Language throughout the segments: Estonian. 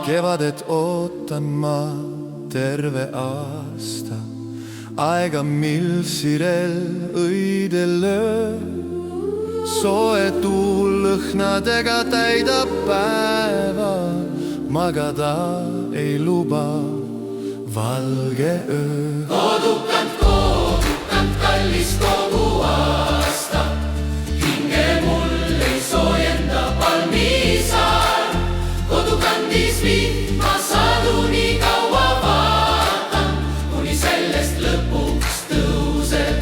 kevadet ootan ma terve aasta, aega, mil sirel õidel lööb. Soe tuul lõhnadega täidab päeva, magada ei luba valge öö. Kodukant, kallis kogu aasta, hinge mul ei soojenda palmisaar. Kodukandis vihma sadu nii kaua vaatan, kuni sellest lõpuks tõuseb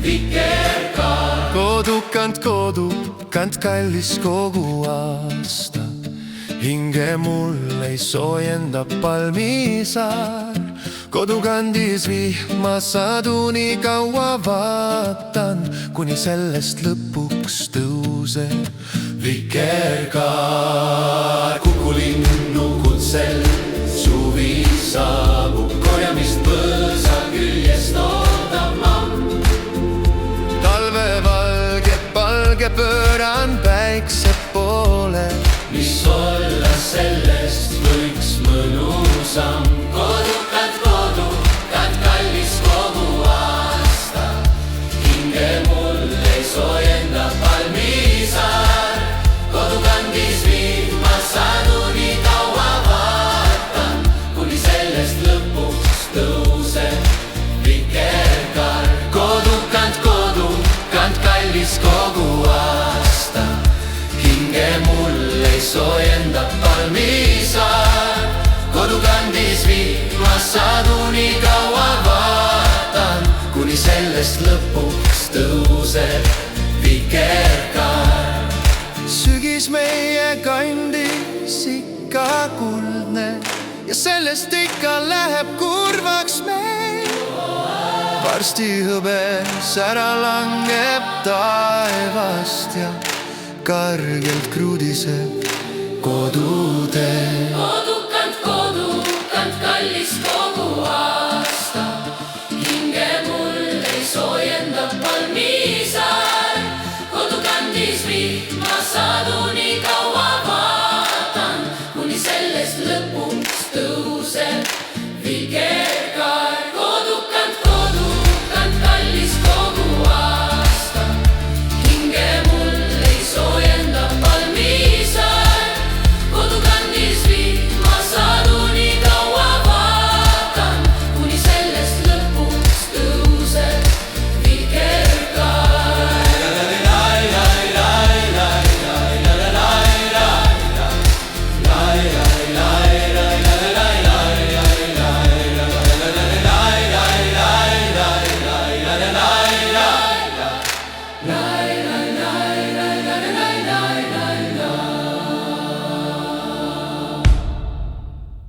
vikerkaar. Kodukant, kallis kogu aasta, hinge mul ei soojenda palmisaar. Kodukandis vihma sadu nii kaua vaatan, kuni sellest lõpuks tõuseb vikerkaar. Kukulinnu kutsel suvi saabub, korjamist põõsa küljest ootab mamm. Talvevalge palge pööran päikse poole, mis olla sellest võiks mõnusam. Kodukant, kallis kogu aasta, hinge mul ei soojenda palmisaar. Kodukandis vihma sadu nii kaua vaatan, kuni sellest lõpuks tõuseb vikerkaar. Kodukant, kallis kogu aasta, hinge mul ei soojenda palmisaar. Kodukandis vihma sadu nii kaua vaatan, kuni sellest lõpuks tõuseb vikerkaar. Sügis meie kandis ikka kuldne ja sellest ikka läheb kurvaks meil. Varsti hõbes ära langeb taevast ja kargelt krudiseb kodutee. Kodukant, kallis kodu.